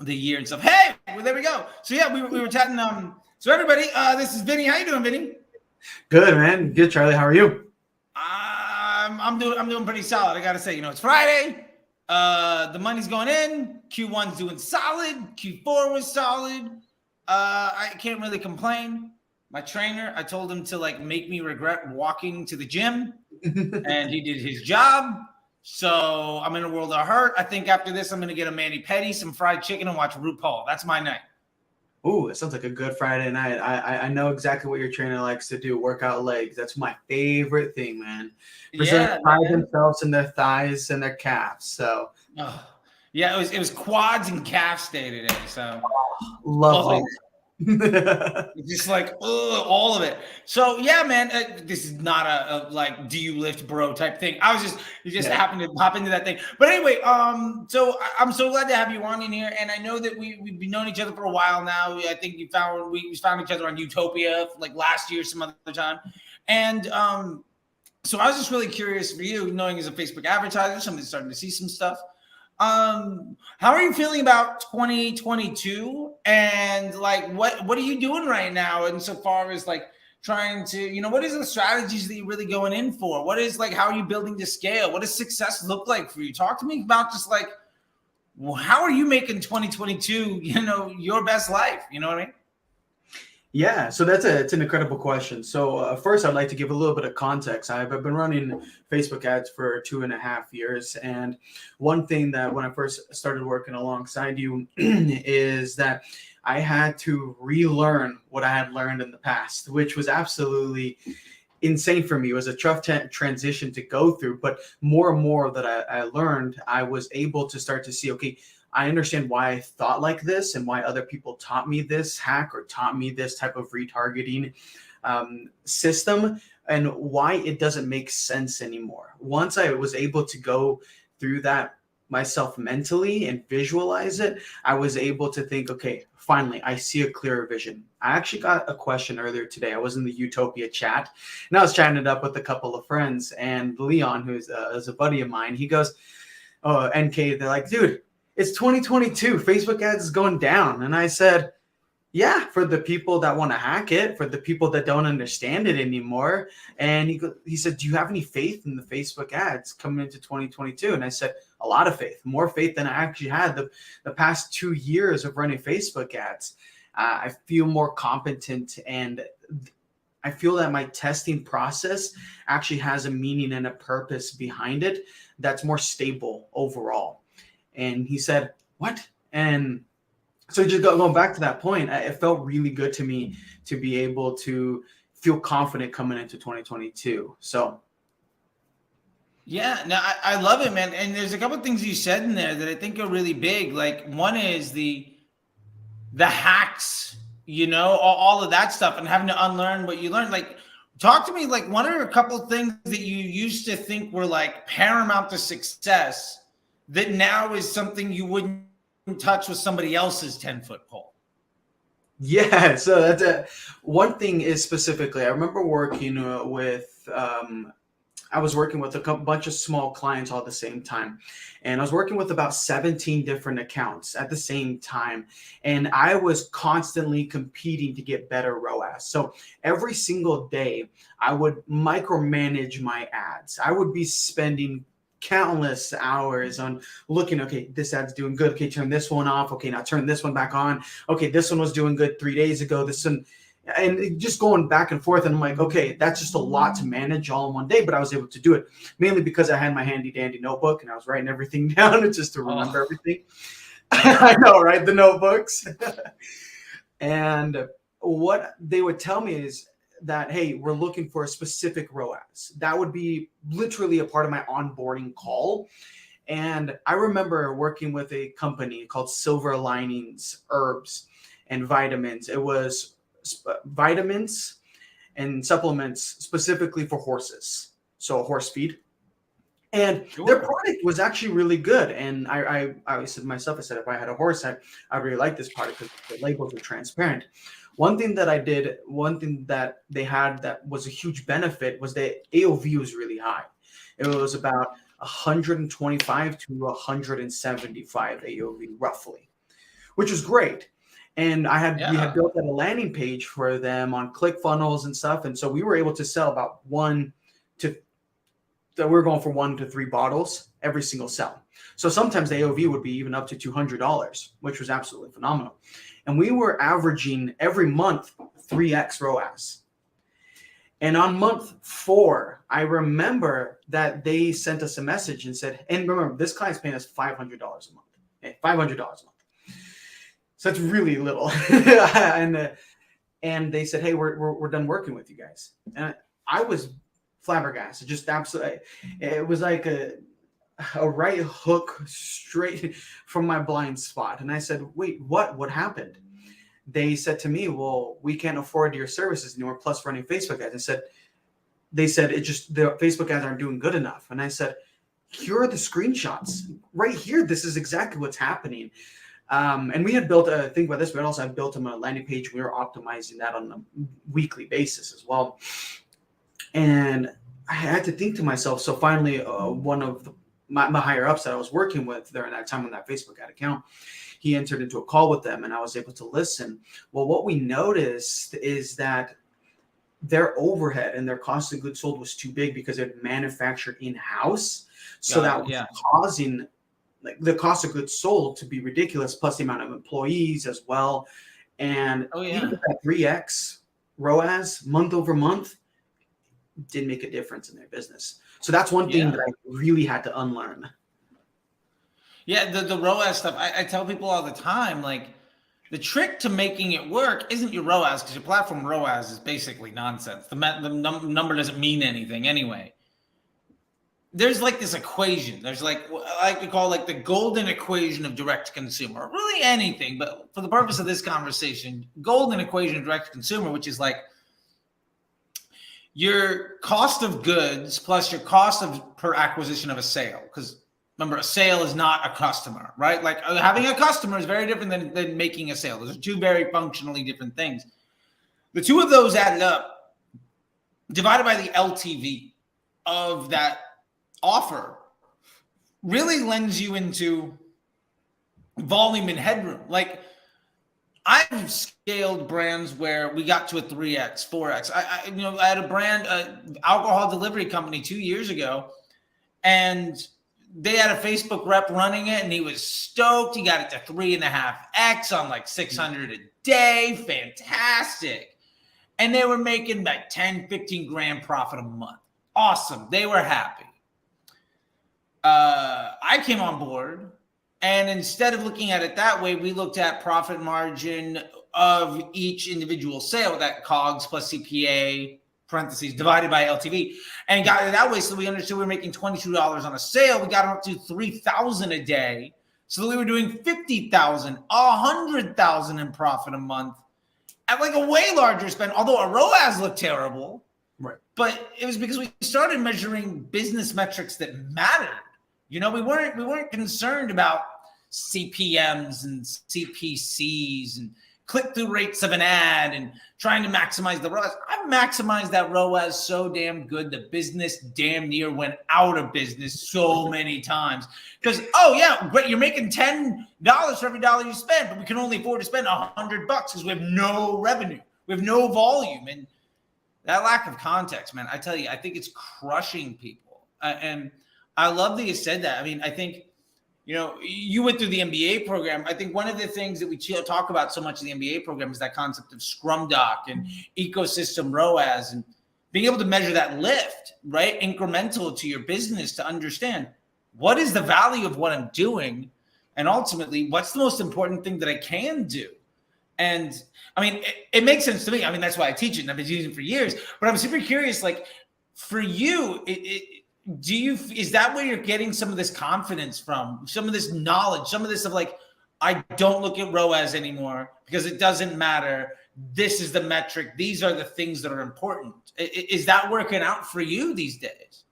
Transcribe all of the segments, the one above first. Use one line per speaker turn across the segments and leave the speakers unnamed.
the year and stuff. Hey, well, there we go. So yeah, we were chatting. So everybody, this is Vinny. How you doing, Vinny?
Good, man. Good, Charlie. How are you?
I'm doing pretty solid. I gotta say, it's Friday. The money's going in. Q1's doing solid. Q4 was solid. I can't really complain. My trainer, I told him to make me regret walking to the gym, and he did his job. So I'm in a world of hurt. I think after this, I'm gonna get a mani-pedi, some fried chicken, and watch RuPaul. That's my night.
Ooh, it sounds like a good Friday night. I know exactly what your trainer likes to do, work out legs. That's my favorite thing, man.
Yeah,
Pride themselves in their thighs and their calves. So
yeah, it was quads and calves day today. So
lovely.
Just all of it. So yeah, man, this is not a do you lift bro type thing. You just happened to pop into that thing. But anyway, so I'm so glad to have you on in here, and I know that we've been knowing each other for a while now. I think we found each other on Utopia last year, some other time, and so I was just really curious for you, knowing as a Facebook advertiser, somebody's starting to see some stuff. How are you feeling about 2022, and what are you doing right now insofar as trying to, what is the strategies that you're really going in for? What is how are you building to scale? What does success look like for you? Talk to me about just how are you making 2022, your best life? You know what I mean?
Yeah, so it's an incredible question. So first, I'd like to give a little bit of context. I've been running Facebook ads for 2.5 years, and one thing that when I first started working alongside you is that I had to relearn what I had learned in the past, which was absolutely insane for me. It was a tough transition to go through, but more and more that I learned, I was able to start to see, okay, I understand why I thought like this and why other people taught me this hack or taught me this type of retargeting system, and why it doesn't make sense anymore. Once I was able to go through that myself mentally and visualize it, I was able to think, okay, finally, I see a clearer vision. I actually got a question earlier today. I was in the Utopia chat, and I was chatting it up with a couple of friends, and Leon, who's is a buddy of mine, he goes, oh, NK, they're like, dude, it's 2022. Facebook ads is going down. And I said, yeah, for the people that want to hack it, for the people that don't understand it anymore. And he said, do you have any faith in the Facebook ads coming into 2022? And I said, a lot of faith, more faith than I actually had the past 2 years of running Facebook ads. I feel more competent, and I feel that my testing process actually has a meaning and a purpose behind it that's more stable overall. And he said, what? And so just going back to that point, it felt really good to me to be able to feel confident coming into 2022. So.
Yeah, no, I love it, man. And there's a couple of things you said in there that I think are really big. One is the hacks, all of that stuff, and having to unlearn what you learned. Talk to me, what are a couple of things that you used to think were paramount to success that now is something you wouldn't touch with somebody else's 10-foot pole?
Yeah, so that's one thing is specifically, I remember working with, I was working with a bunch of small clients all at the same time. And I was working with about 17 different accounts at the same time. And I was constantly competing to get better ROAS. So every single day, I would micromanage my ads. I would be spending countless hours on looking, okay, this ad's doing good. Okay, turn this one off. Okay, now turn this one back on. Okay, this one was doing good 3 days ago. This one, and just going back and forth. And I'm like, okay, that's just a lot to manage all in one day, but I was able to do it mainly because I had my handy dandy notebook and I was writing everything down just to remember everything. I know, right? The notebooks. And what they would tell me is that, hey, we're looking for a specific ROAS. That would be literally a part of my onboarding call. And I remember working with a company called Silver Linings Herbs and Vitamins. It was vitamins and supplements specifically for horses. So horse feed. And their product was actually really good. And I said to myself, I said, if I had a horse, I really like this product because the labels were transparent. One thing that they had that was a huge benefit was that AOV was really high. It was about 125 to 175 AOV roughly, which was great. And we had
Yeah.
built a landing page for them on ClickFunnels and stuff. And so we were able to sell about we were going for 1 to 3 bottles every single sell. So sometimes the AOV would be even up to $200, which was absolutely phenomenal. And we were averaging every month 3x ROAS. And on month 4, I remember that they sent us a message and said, and remember, this client's paying us $500 a month. Okay, $500 a month. So that's really little. and they said, hey, we're done working with you guys. And I was flabbergasted, just absolutely. It was like a right hook straight from my blind spot. And I said, wait, what happened? They said to me, well, we can't afford your services anymore, plus running Facebook ads. They said it just, the Facebook ads aren't doing good enough. And I said, here are the screenshots right here. This is exactly what's happening. And we had built think about this, but also had built them on a landing page. We were optimizing that on a weekly basis as well. And I had to think to myself, so finally one of my higher ups that I was working with during that time on that Facebook ad account, he entered into a call with them and I was able to listen. Well, what we noticed is that their overhead and their cost of goods sold was too big because it manufactured in-house. So that was causing like the cost of goods sold to be ridiculous, plus the amount of employees as well. And even that 3x ROAS month over month didn't make a difference in their business. So that's one thing that I really had to unlearn.
Yeah, the ROAS stuff, I tell people all the time, like the trick to making it work isn't your ROAS, because your platform ROAS is basically nonsense. The number doesn't mean anything anyway. There's like this equation. There's like we call like the golden equation of direct consumer. Really anything, but for the purpose of this conversation, golden equation of direct consumer, which is like your cost of goods plus your cost of per acquisition of a sale. Because remember, a sale is not a customer, right? Like having a customer is very different than making a sale. Those are two very functionally different things. The two of those added up, divided by the LTV of that offer, really lends you into volume and headroom. Like I've scaled brands where we got to a 3x, 4x. I had a brand, alcohol delivery company 2 years ago, and they had a Facebook rep running it, and he was stoked. He got it to 3.5x on like 600 a day. Fantastic. And they were making like 10, 15 grand profit a month. Awesome. They were happy. I came on board, and instead of looking at it that way, we looked at profit margin of each individual sale, that COGS plus CPA, parentheses, divided by LTV, and got it that way. So we understood we were making $22 on a sale. We got them up to $3,000 a day. So we were doing $50,000, $100,000 in profit a month at like a way larger spend, although our ROAS looked terrible.
Right.
But it was because we started measuring business metrics that mattered. You know, we weren't concerned about CPMs and CPCs and click-through rates of an ad and trying to maximize the ROAS. I've maximized that ROAS so damn good the business damn near went out of business so many times. Because, oh yeah, great, you're making $10 for every dollar you spend, but we can only afford to spend $100 because we have no revenue. We have no volume. And that lack of context, man, I tell you, I think it's crushing people. And I love that you said that. I mean, I think, you know, you went through the MBA program. I think one of the things that we talk about so much in the MBA program is that concept of Scrum Doc and ecosystem ROAS and being able to measure that lift, right? Incremental to your business to understand what is the value of what I'm doing, and ultimately what's the most important thing that I can do. And I mean, it makes sense to me. I mean, that's why I teach it and I've been using it for years, but I'm super curious, like for you, is that where you're getting some of this confidence from, some of this knowledge, some of this of like, I don't look at ROAS anymore because it doesn't matter. This is the metric. These are the things that are important. Is that working out for you these days?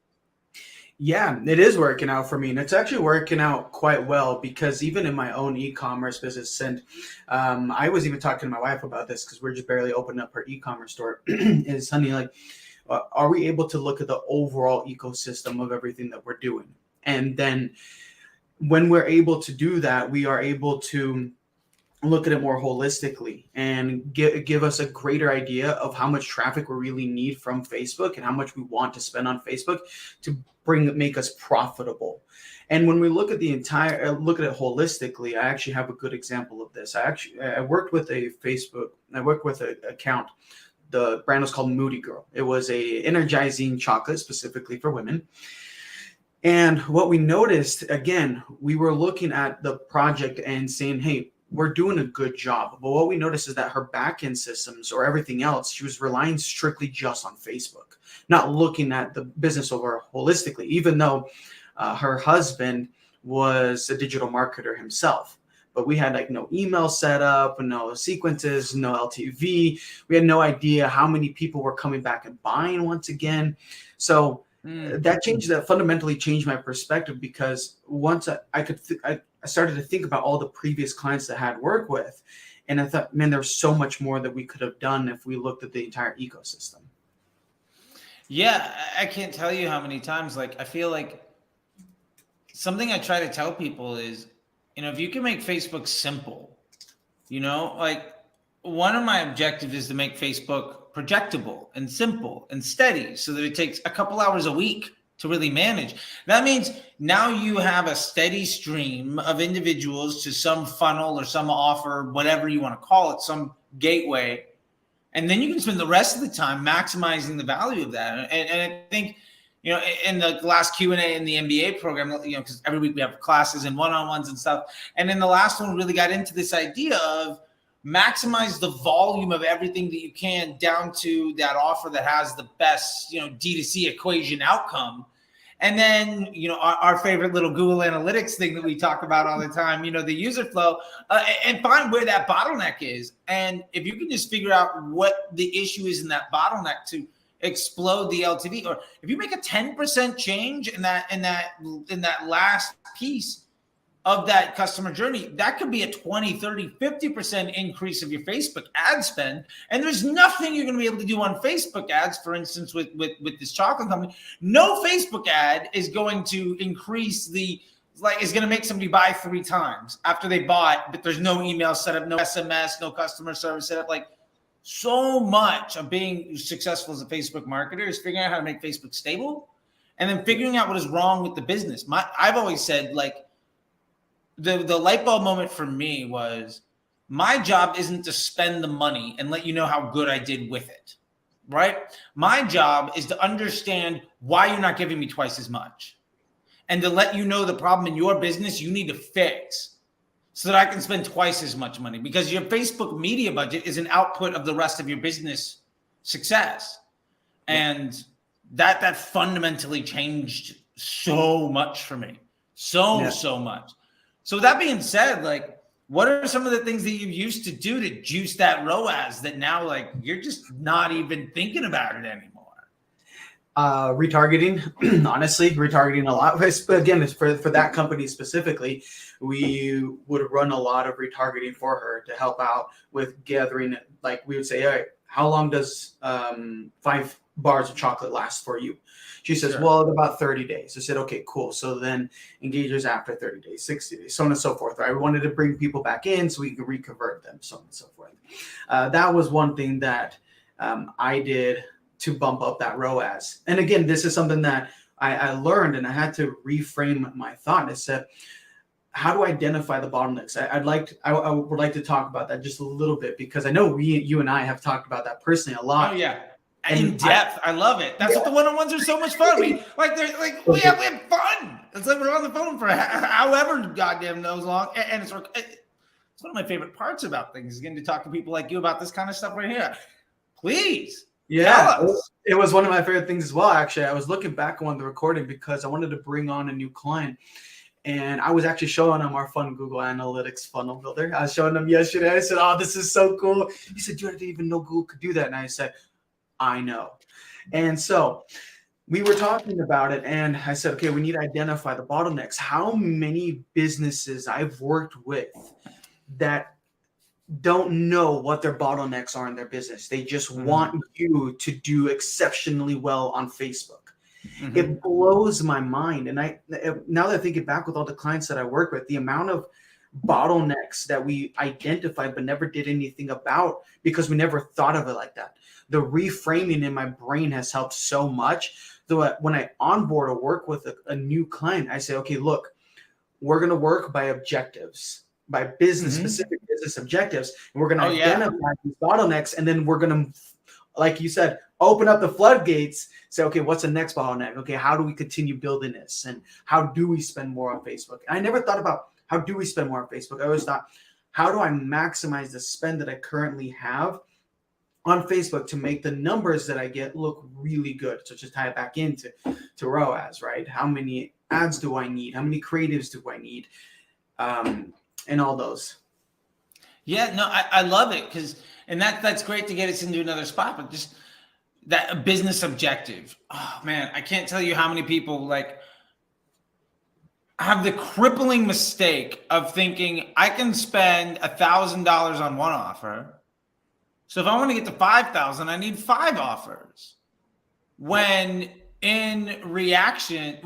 Yeah, it is working out for me. And it's actually working out quite well because even in my own e-commerce business, and I was even talking to my wife about this because we're just barely opening up her e-commerce store, is, honey, like, are we able to look at the overall ecosystem of everything that we're doing? And then when we're able to do that, we are able to look at it more holistically and give us a greater idea of how much traffic we really need from Facebook and how much we want to spend on Facebook to make us profitable. And when we look at look at it holistically, I actually have a good example of this. I worked with an account. The brand was called Moody Girl. It was a energizing chocolate specifically for women. And what we noticed, again, we were looking at the project and saying, hey, we're doing a good job. But what we noticed is that her back-end systems or everything else, she was relying strictly just on Facebook, not looking at the business over holistically, even though her husband was a digital marketer himself. But we had like no email set up, no sequences, no LTV. We had no idea how many people were coming back and buying once again. So that fundamentally changed my perspective, because once I started to think about all the previous clients that I had worked with, and I thought, man, there's so much more that we could have done if we looked at the entire ecosystem.
Yeah, I can't tell you how many times, like, I feel like something I try to tell people is, if you can make Facebook simple, like, one of my objectives is to make Facebook projectable and simple and steady so that it takes a couple hours a week to really manage. That means now you have a steady stream of individuals to some funnel or some offer, whatever you want to call it, some gateway. And then you can spend the rest of the time maximizing the value of that. And I think, in the last Q&A in the MBA program, because every week we have classes and one-on-ones and stuff. And in the last one, we really got into this idea of maximize the volume of everything that you can down to that offer that has the best, D2C equation outcome. And then, our favorite little Google Analytics thing that we talk about all the time, the user flow, and find where that bottleneck is. And if you can just figure out what the issue is in that bottleneck to explode the LTV, or if you make a 10% change in that last piece of that customer journey, that could be a 20, 30, 50% increase of your Facebook ad spend. And there's nothing you're going to be able to do on Facebook ads, for instance, with this chocolate company. No Facebook ad is going to increase is going to make somebody buy 3 times after they bought, but there's no email set up, no SMS, no customer service set up. Like, so much of being successful as a Facebook marketer is figuring out how to make Facebook stable, and then figuring out what is wrong with the business. I've always said, like, the light bulb moment for me was, my job isn't to spend the money and let you know how good I did with it, right? My job is to understand why you're not giving me twice as much, and to let you know the problem in your business you need to fix, so that I can spend twice as much money, because your Facebook media budget is an output of the rest of your business success. And that fundamentally changed so much for me. So much. So that being said, like, what are some of the things that you used to do to juice that ROAS that now, like, you're just not even thinking about it anymore?
Retargeting, honestly, retargeting a lot. But again, it's for that company specifically, we would run a lot of retargeting for her to help out with gathering. Like, we would say, all right, how long does 5 bars of chocolate last for you? She says,
Sure.
Well, about 30 days. I said, okay, cool. So then engagers after 30 days, 60 days, so on and so forth. Right? We wanted to bring people back in so we could reconvert them, so on and so forth. That was one thing that I did to bump up that ROAS. And again, this is something that I learned, and I had to reframe my thought. I said, how do I identify the bottlenecks? I would like to talk about that just a little bit, because I know you and I have talked about that personally a lot.
Oh yeah. In depth. I love it. That's what the one-on-ones are so much fun. We we have fun. It's like we're on the phone for however goddamn knows long. And it's one of my favorite parts about things, is getting to talk to people like you about this kind of stuff right here. Please.
Yeah, it was one of my favorite things as well. Actually, I was looking back on the recording because I wanted to bring on a new client, and I was actually showing him our fun Google Analytics funnel builder. I was showing him yesterday. I said, "Oh, this is so cool." He said, "Dude, I didn't even know Google could do that." And I said, "I know." And so we were talking about it, and I said, "Okay, we need to identify the bottlenecks." How many businesses I've worked with that don't know what their bottlenecks are in their business. They just want you to do exceptionally well on Facebook. It blows my mind. And now that I think it back with all the clients that I work with, the amount of bottlenecks that we identified but never did anything about because we never thought of it like that. The reframing in my brain has helped so much. So when I onboard or work with a new client, I say, okay, look, we're going to work by objectives, by business specific business objectives. And we're going to identify these bottlenecks. And then we're going to, like you said, open up the floodgates, say, okay, what's the next bottleneck? Okay, how do we continue building this? And how do we spend more on Facebook? And I never thought about how do we spend more on Facebook. I always thought, how do I maximize the spend that I currently have on Facebook to make the numbers that I get look really good? So just tie it back into ROAS, right? How many ads do I need? How many creatives do I need? And all those.
Yeah, no, I love it and that's great to get us into another spot, but just that business objective. Oh man, I can't tell you how many people like have the crippling mistake of thinking I can spend $1,000 on one offer. So if I want to get to 5,000, I need 5 offers. When in reality,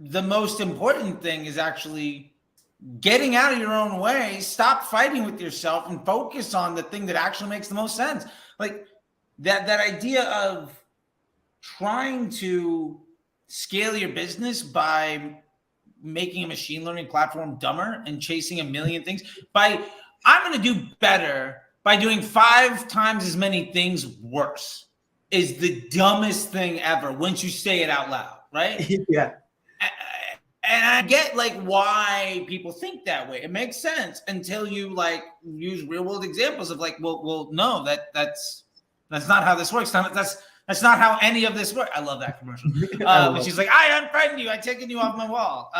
the most important thing is actually getting out of your own way, stop fighting with yourself, and focus on the thing that actually makes the most sense. Like that idea of trying to scale your business by making a machine learning platform dumber and chasing a million things I'm going to do better by doing 5 times as many things worse is the dumbest thing ever once you say it out loud, right?
Yeah.
And I get like why people think that way. It makes sense until you like use real world examples of like, well, no, that's not how this works. That's not how any of this works. I love that commercial. But she's like, I unfriend you. I taken you off my wall.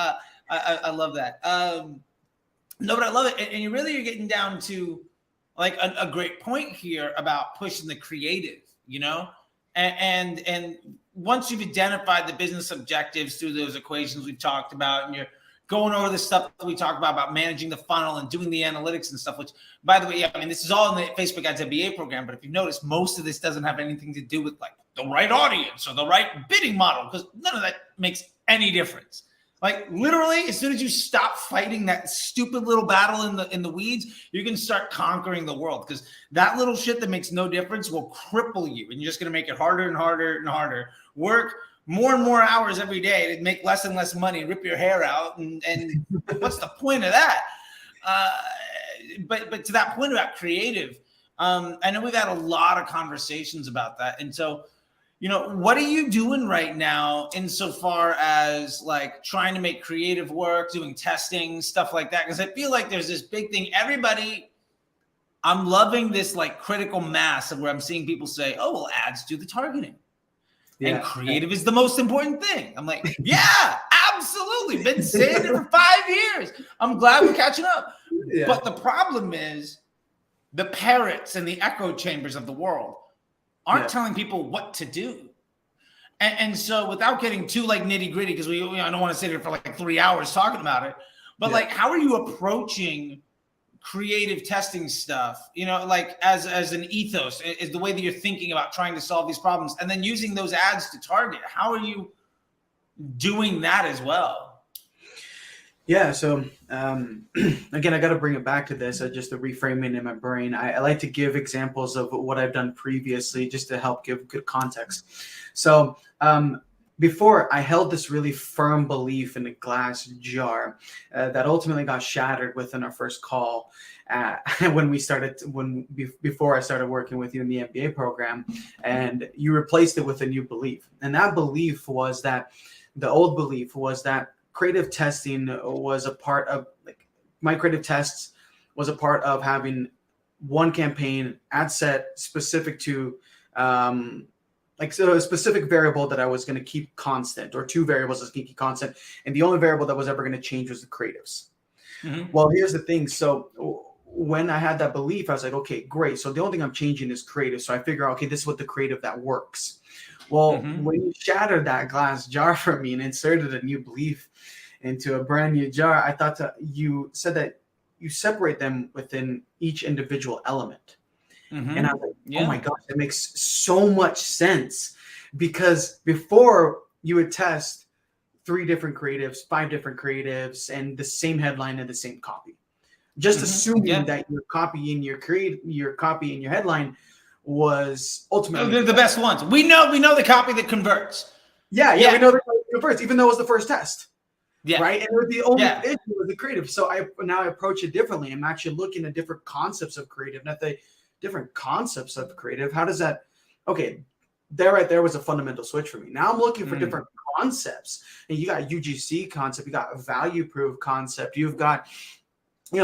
I love that. No, but I love it. And you're getting down to like a great point here about pushing the creative, you know, and once you've identified the business objectives through those equations we've talked about, and you're going over the stuff that we talked about managing the funnel and doing the analytics and stuff, which, by the way, I mean, this is all in the Facebook Ads Mba program, but if you notice, most of this doesn't have anything to do with like the right audience or the right bidding model, because none of that makes any difference. Like literally, as soon as you stop fighting that stupid little battle in the weeds, you can start conquering the world, because that little shit that makes no difference will cripple you, and you're just going to make it harder and harder and harder. Work more and more hours every day to make less and less money, rip your hair out, and what's the point of that? But to that point about creative, I know we've had a lot of conversations about that, and so, you know, what are you doing right now insofar as like trying to make creative work, doing testing, stuff like that? Because I feel like there's this big thing. I'm loving this like critical mass of where I'm seeing people say, oh, well, ads do the targeting. Yeah. And creative is the most important thing. I'm like, yeah, absolutely. Been saying it for 5 years. I'm glad we're catching up. Yeah. But the problem is the parrots and the echo chambers of the world aren't telling people what to do. And so without getting too like nitty gritty, because I don't want to sit here for like 3 hours talking about it, but like, how are you approaching creative testing stuff, you know, like as an ethos is the way that you're thinking about trying to solve these problems, and then using those ads to target? How are you doing that as well?
Yeah. So again, I got to bring it back to this, just the reframing in my brain. I like to give examples of what I've done previously just to help give good context. So before, I held this really firm belief in a glass jar that ultimately got shattered within our first call before I started working with you in the MBA program, and you replaced it with a new belief. And that belief was that the old belief was that creative testing was a part of my creative tests was a part of having one campaign ad set specific to so a specific variable that I was going to keep constant, or 2 variables that was going to keep constant. And the only variable that was ever going to change was the creatives. Mm-hmm. Well, here's the thing. So when I had that belief, I was like, okay, great. So the only thing I'm changing is creative. So I figure out, okay, this is what the creative that works. Well, when you shattered that glass jar for me and inserted a new belief into a brand new jar, I thought you said that you separate them within each individual element. And I was like, oh my gosh, that makes so much sense, because before you would test 3 different creatives, 5 different creatives, and the same headline and the same copy. Just assuming that your copy and your headline was ultimately
the best ones. We know the copy that converts.
Yeah, we know the copy that converts, even though it was the first test.
Yeah.
Right. And the only issue was the creative. So I approach it differently. I'm actually looking at different concepts of creative, not the different concepts of creative. How does that? Okay, there was a fundamental switch for me. Now I'm looking for different concepts. And you got UGC concept, you got a value proof concept, you've got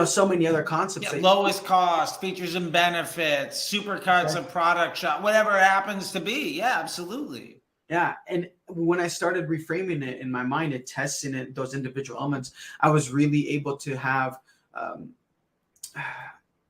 so many other concepts.
Lowest cost, features and benefits, supercuts of product shot, whatever it happens to be. Yeah, absolutely.
Yeah, and when I started reframing it in my mind and testing it, those individual elements, I was really able to have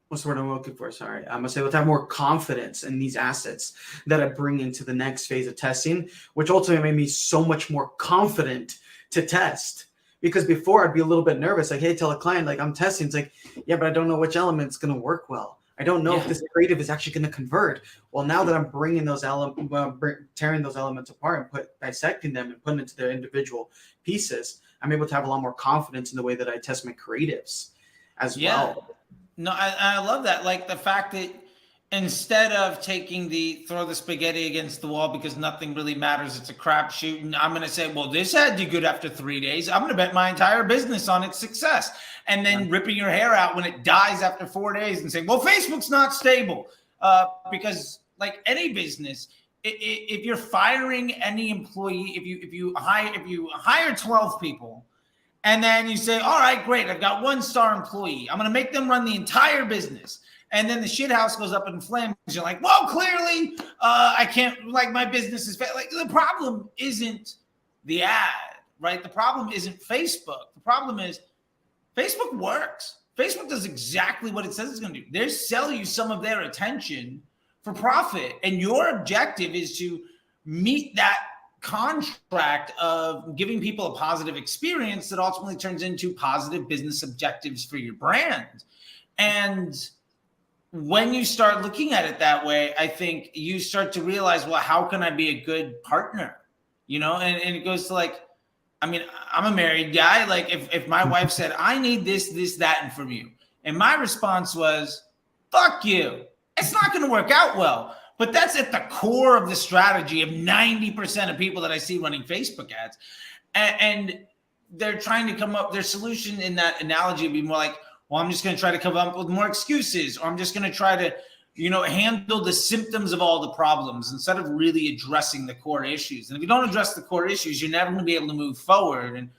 what's the word I'm looking for? Sorry, I was able to have more confidence in these assets that I bring into the next phase of testing, which ultimately made me so much more confident to test. Because before I'd be a little bit nervous, like, hey, tell a client, like, I'm testing. It's like, yeah, but I don't know which element's going to work well. I don't know if this creative is actually going to convert. Well, now that I'm bringing those tearing those elements apart and dissecting them and putting into their individual pieces, I'm able to have a lot more confidence in the way that I test my creatives as well.
No, I love that. Like the fact that instead of taking throw the spaghetti against the wall because nothing really matters, it's a crapshoot, and I'm going to say, well, this had to do good after 3 days. I'm going to bet my entire business on its success. And then ripping your hair out when it dies after 4 days and saying, well, Facebook's not stable. Because like any business, if you're firing any employee, if you hire 12 people, and then you say, all right, great, I've got 1-star employee, I'm going to make them run the entire business. And then the shit house goes up in flames. You're like, well, clearly I can't, like, my business is like, the problem isn't the ad, right? The problem isn't Facebook. The problem is Facebook works. Facebook does exactly what it says it's going to do. They sell you some of their attention for profit. And your objective is to meet that contract of giving people a positive experience that ultimately turns into positive business objectives for your brand. And when you start looking at it that way, I think you start to realize, well, how can I be a good partner? And it goes to like, I mean, I'm a married guy. Like if my wife said, I need this, that, and from you. And my response was, fuck you. It's not going to work out well. But that's at the core of the strategy of 90% of people that I see running Facebook ads. And they're trying to come up, their solution in that analogy would be more like, well, I'm just going to try to come up with more excuses, or I'm just going to try to, handle the symptoms of all the problems instead of really addressing the core issues. And if you don't address the core issues, you're never going to be able to move forward. And,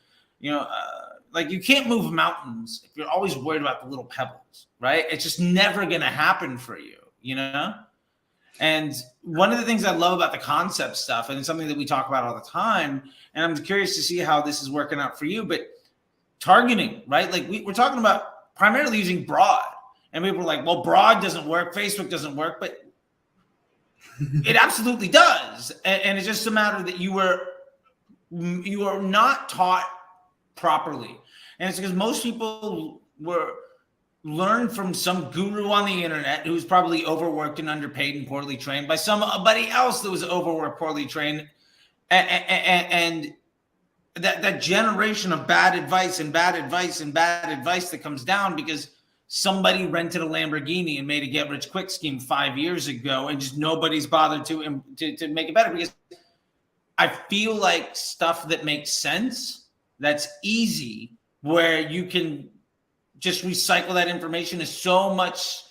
like you can't move mountains if you're always worried about the little pebbles, right? It's just never going to happen for you, And one of the things I love about the concept stuff, and it's something that we talk about all the time, and I'm curious to see how this is working out for you, but targeting, right? Like we're talking about primarily using broad. And people are like, well, broad doesn't work. Facebook doesn't work, but it absolutely does. And it's just a matter that you are not taught properly. And it's because most people learned from some guru on the internet who's probably overworked and underpaid and poorly trained by somebody else that was overworked, poorly trained. And that generation of bad advice that comes down because somebody rented a Lamborghini and made a get-rich-quick scheme 5 years ago, and just nobody's bothered to make it better. Because I feel like stuff that makes sense, that's easy, where you can just recycle that information, is so much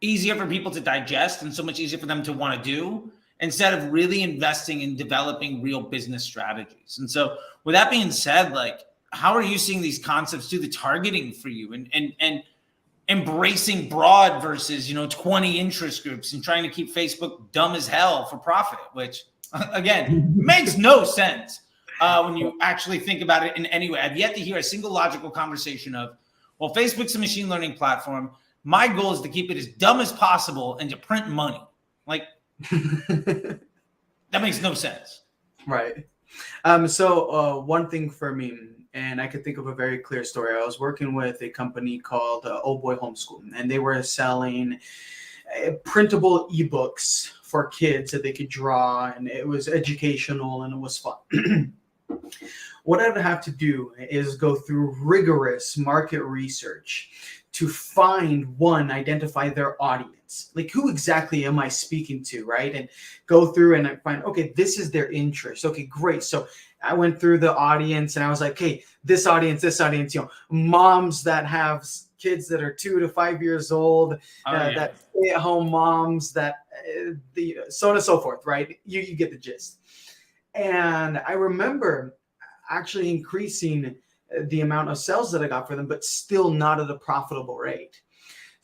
easier for people to digest and so much easier for them to want to do, instead of really investing in developing real business strategies. And so with that being said, like, how are you seeing these concepts do the targeting for you, and embracing broad versus 20 interest groups, and trying to keep Facebook dumb as hell for profit, which again makes no sense when you actually think about it in any way. I've yet to hear a single logical conversation of, well, Facebook's a machine learning platform. My goal is to keep it as dumb as possible and to print money. Like that makes no sense.
Right. So one thing for me, and I could think of a very clear story. I was working with a company called Old Boy Homeschool, and they were selling printable ebooks for kids that they could draw, and it was educational and it was fun. What I'd have to do is go through rigorous market research to identify their audience. Like, who exactly am I speaking to, right? And go through and I find, okay, this is their interest. Okay, great. So I went through the audience and I was like, hey, this audience, moms that have kids that are 2 to 5 years old, that stay-at-home moms, that so on and so forth, right? You get the gist. And I remember actually increasing the amount of sales that I got for them, but still not at a profitable rate.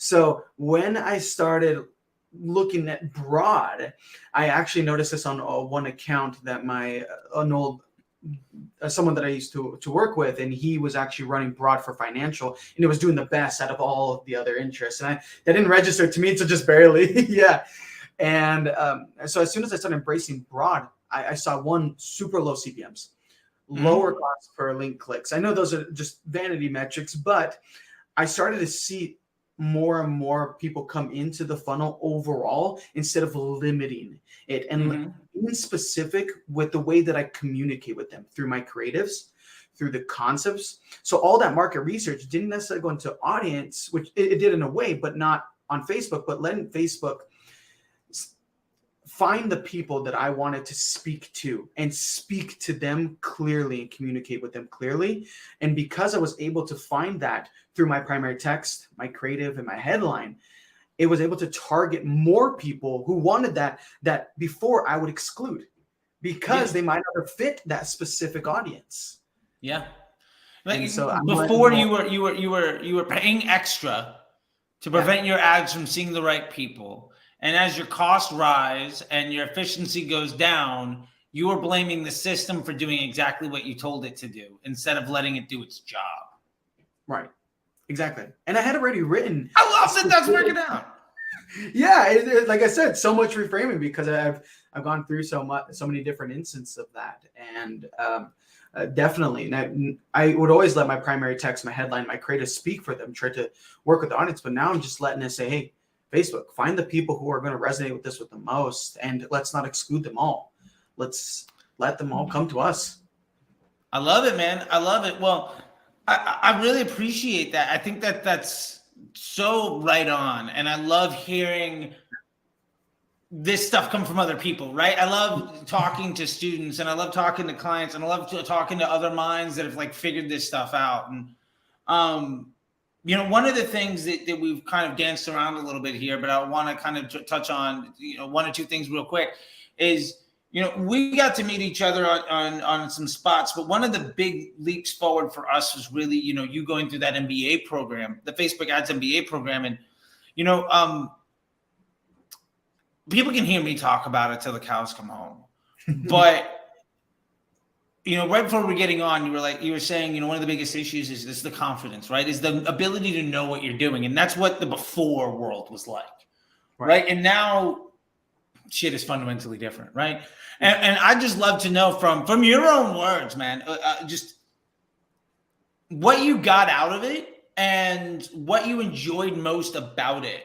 So when I started looking at broad, I actually noticed this on one account that someone that I used to work with, and he was actually running broad for financial, and it was doing the best out of all of the other interests. And that didn't register to me until just barely. Yeah. And so as soon as I started embracing broad, I saw one, super low CPMs, lower cost per link clicks. I know those are just vanity metrics, but I started to see more and more people come into the funnel overall instead of limiting it, and being specific with the way that I communicate with them through my creatives, through the concepts. So all that market research didn't necessarily go into audience, which it did in a way, but not on Facebook, but letting Facebook find the people that I wanted to speak to and speak to them clearly and communicate with them clearly. And because I was able to find that through my primary text, my creative, and my headline, it was able to target more people who wanted that before I would exclude, because they might not have fit that specific audience.
Yeah. Like,
and so
before you were paying extra to prevent your ads from seeing the right people. And as your costs rise and your efficiency goes down, you are blaming the system for doing exactly what you told it to do instead of letting it do its job.
Right. Exactly. And I had already written.
I love that that's working out.
Yeah. Like I said, so much reframing, because I've gone through so many different instances of that. And definitely. And I would always let my primary text, my headline, my creative speak for them, try to work with the audience. But now I'm just letting it say, hey, Facebook, find the people who are going to resonate with this with the most, and let's not exclude them all. Let's let them all come to us.
I love it, man. I love it. Well, I really appreciate that. I think that's so right on. And I love hearing this stuff come from other people, right? I love talking to students, and I love talking to clients, and I love talking to other minds that have like figured this stuff out. And, you know, one of the things that we've kind of danced around a little bit here, but I want to kind of touch on, one or two things real quick is, we got to meet each other on some spots, but one of the big leaps forward for us was really, you going through that MBA program, the Facebook Ads MBA program. And, people can hear me talk about it till the cows come home, but right before we're getting on, you were saying, one of the biggest issues is the confidence, right? Is the ability to know what you're doing. And that's what the before world was like, right? And now shit is fundamentally different, right? And I just love to know from your own words, man, just what you got out of it and what you enjoyed most about it.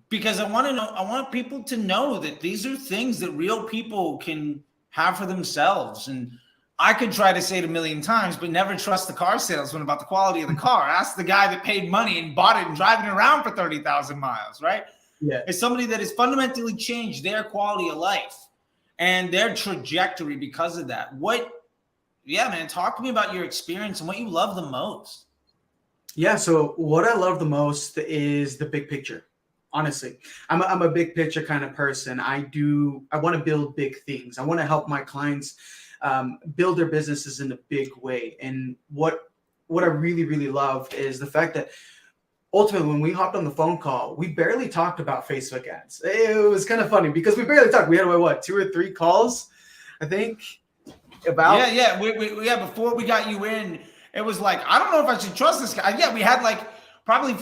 Because I want people to know that these are things that real people can have for themselves. And I could try to say it a million times, but never trust the car salesman about the quality of the car. Ask the guy that paid money and bought it and driving it around for 30,000 miles, right?
Yeah.
It's somebody that has fundamentally changed their quality of life and their trajectory because of that. Man, talk to me about your experience and what you love the most.
Yeah. So what I love the most is the big picture. Honestly, I'm a big picture kind of person. I want to build big things. I want to help my clients build their businesses in a big way. And what I really, really love is the fact that ultimately, when we hopped on the phone call, we barely talked about Facebook ads. It was kind of funny because we barely talked. We had 2 or 3 calls, I think. About
before we got you in, it was like, I don't know if I should trust this guy. Yeah, we had probably 2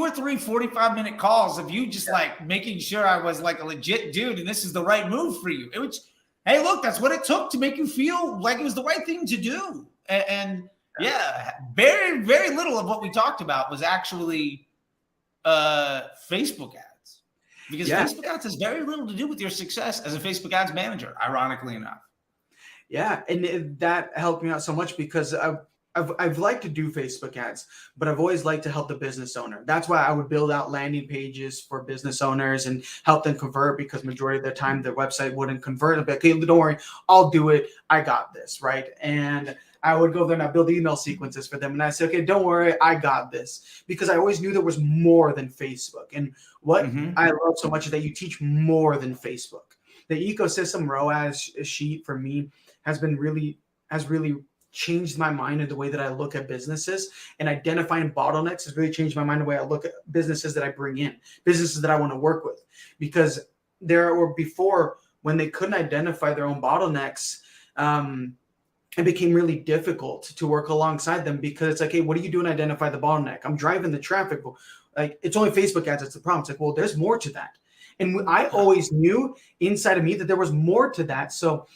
or 3 45-minute calls of you just making sure I was a legit dude and this is the right move for you. It was, hey, look, that's what it took to make you feel like it was the right thing to do. And very, very little of what we talked about was actually Facebook ads, because Facebook ads has very little to do with your success as a Facebook ads manager, ironically enough.
Yeah, and that helped me out so much because I've liked to do Facebook ads, but I've always liked to help the business owner. That's why I would build out landing pages for business owners and help them convert, because majority of the time their website wouldn't convert. I'd be like, hey, don't worry, I'll do it. I got this, right? And I would go there and I build email sequences for them. And I say, okay, don't worry, I got this. Because I always knew there was more than Facebook. And what I love so much is that you teach more than Facebook. The ecosystem ROAS sheet for me has really changed my mind in the way that I look at businesses, and identifying bottlenecks has really changed my mind the way I look at businesses that I bring in, businesses that I want to work with, because there were before when they couldn't identify their own bottlenecks, it became really difficult to work alongside them, because it's like, hey, what are you doing to identify the bottleneck? I'm driving the traffic. Like, it's only Facebook ads. That's the problem. It's like, well, there's more to that. And I always knew inside of me that there was more to that. So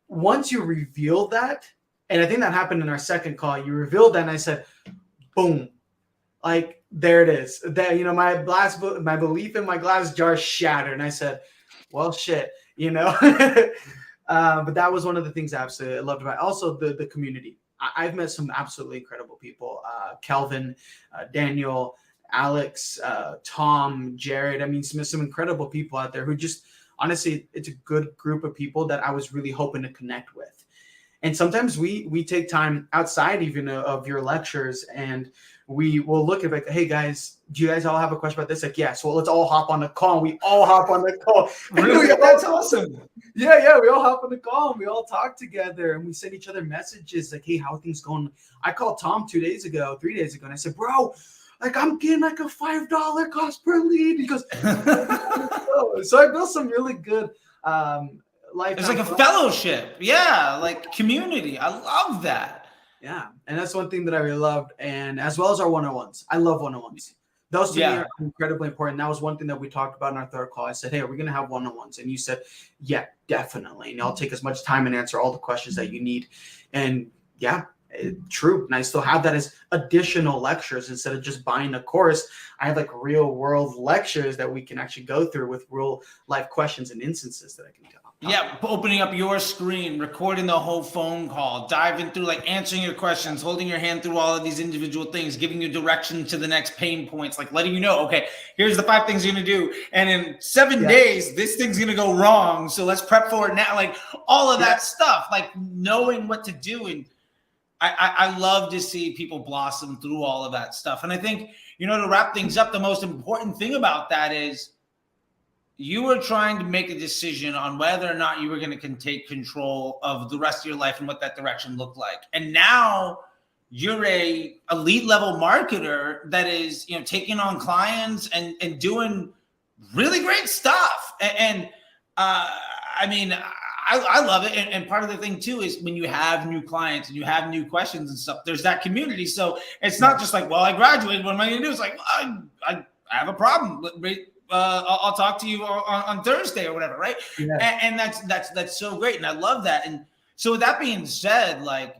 once you reveal that, and I think that happened in our second call, you revealed that, and I said, boom, like, there it is. That, my belief in my glass jar shattered. And I said, well, shit, but that was one of the things I absolutely loved about it. Also the community. I've met some absolutely incredible people. Kelvin, Daniel, Alex, Tom, Jared. I mean, some incredible people out there who just, honestly, it's a good group of people that I was really hoping to connect with. And sometimes we take time outside even of your lectures, and we will look at like, hey guys, do you guys all have a question about this? Like, yes, well, let's all hop on the call. And we all hop on the call.
Really? That's awesome.
Yeah, we all hop on the call and we all talk together, and we send each other messages like, hey, how are things going? I called Tom 3 days ago, and I said, bro, like, I'm getting like a $5 cost per lead. He goes, so I built some really good life.
It's like a fellowship. Yeah, like community. I love that.
Yeah, and that's one thing that I really loved, and as well as our one-on-ones. I love one-on-ones. Those to me are incredibly important. That was one thing that we talked about in our third call. I said, hey, are we going to have one-on-ones? And you said, yeah, definitely. And I'll take as much time and answer all the questions that you need. And yeah, true. And I still have that as additional lectures instead of just buying a course. I have like real world lectures that we can actually go through with real life questions and instances that I can tell.
Yeah, opening up your screen, recording the whole phone call, diving through, like answering your questions, holding your hand through all of these individual things, giving you direction to the next pain points, like letting you know, okay, here's the 5 things you're going to do. And in 7 days, this thing's going to go wrong. So let's prep for it now. Like all of that stuff, like knowing what to do. And I love to see people blossom through all of that stuff. And I think, to wrap things up, the most important thing about that is, you were trying to make a decision on whether or not you were going to take control of the rest of your life and what that direction looked like. And now you're a elite level marketer that is, taking on clients and doing really great stuff. And I mean, I love it. And part of the thing too is when you have new clients and you have new questions and stuff, there's that community. So it's not just like, well, I graduated, what am I going to do? It's like, I have a problem. I'll talk to you on Thursday or whatever, right? Yeah. And that's so great, and I love that. And so with that being said, like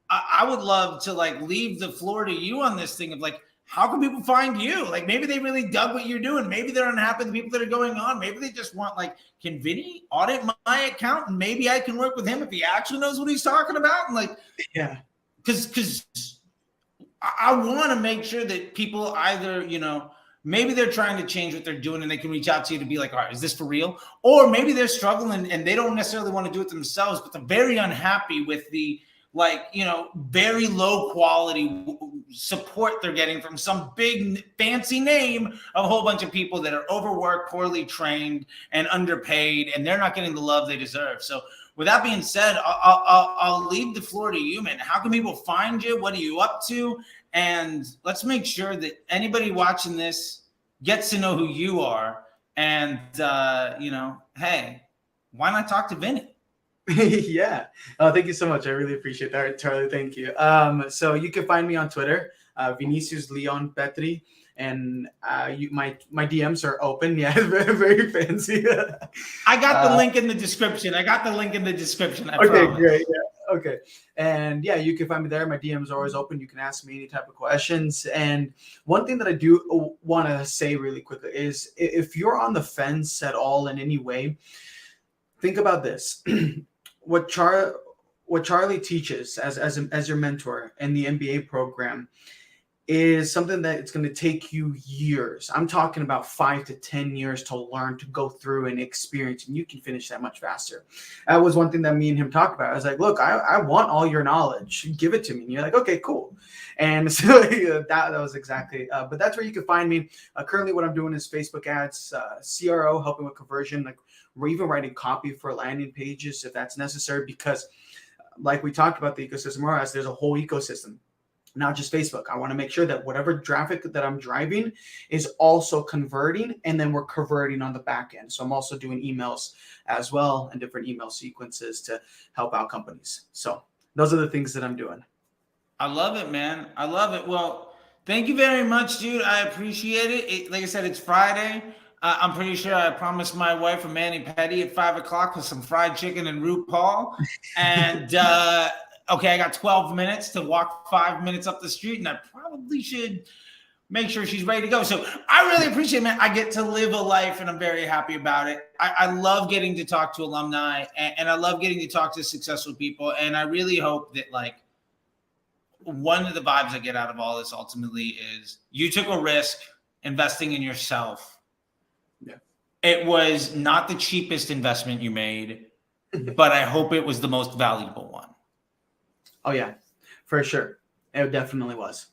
I would love to like leave the floor to you on this thing of like, how can people find you? Like maybe they really dug what you're doing. Maybe they're unhappy with the people that are going on. Maybe they just want like, can Vini audit my account and maybe I can work with him if he actually knows what he's talking about? And like, yeah, because I want to make sure that people either, maybe they're trying to change what they're doing and they can reach out to you to be like, all right, is this for real? Or maybe they're struggling and they don't necessarily want to do it themselves, but they're very unhappy with the, very low quality support they're getting from some big fancy name of a whole bunch of people that are overworked, poorly trained, and underpaid, and they're not getting the love they deserve. So with that being said, I'll leave the floor to you, man. How can people find you? What are you up to? And let's make sure that anybody watching this gets to know who you are. And, hey, why not talk to Vini?
Yeah. Thank you so much. I really appreciate that, Charlie. Thank you. So you can find me on Twitter, Vinicius Leon Petri. And my DMs are open. Yeah, very, very fancy.
I got the link in the description. Okay,
promise. Great. Yeah. Okay. And yeah, you can find me there. My DMs are always open. You can ask me any type of questions. And one thing that I do want to say really quickly is if you're on the fence at all in any way, think about this. What what Charlie teaches as your mentor in the MBA program is something that it's going to take you years. I'm talking about 5 to 10 years to learn, to go through and experience, and you can finish that much faster. That was one thing that me and him talked about. I was like, look, I want all your knowledge. Give it to me. And you're like, okay, cool. And so that was exactly, but that's where you can find me. Currently what I'm doing is Facebook ads, CRO, helping with conversion. Like we're even writing copy for landing pages if that's necessary, because like we talked about the ecosystem, whereas there's a whole ecosystem. Not just Facebook. I want to make sure that whatever traffic that I'm driving is also converting, and then we're converting on the back end. So I'm also doing emails as well and different email sequences to help out companies. So those are the things that I'm doing.
I love it, man. I love it. Well, thank you very much, dude. I appreciate it. Like I said, it's Friday. I'm pretty sure I promised my wife a mani-pedi at 5 o'clock with some fried chicken and RuPaul. And okay, I got 12 minutes to walk 5 minutes up the street, and I probably should make sure she's ready to go. So I really appreciate it, man. I get to live a life, and I'm very happy about it. I love getting to talk to alumni, and I love getting to talk to successful people. And I really hope that, like, one of the vibes I get out of all this ultimately is you took a risk investing in yourself.
Yeah.
It was not the cheapest investment you made, but I hope it was the most valuable one.
Oh, yeah, for sure. It definitely was.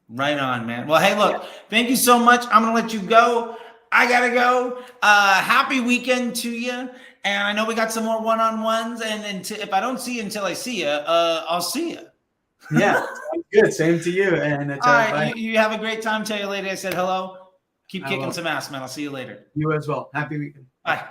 Right on, man. Well, hey, look, thank you so much. I'm going to let you go. I got to go. Happy weekend to you. And I know we got some more one-on-ones. And if I don't see you until I see you, I'll see you.
Yeah, good. Same to you. And
all right, you have a great time. Tell you later I said hello. Keep kicking some ass, man. I'll see you later.
You as well. Happy weekend.
Bye.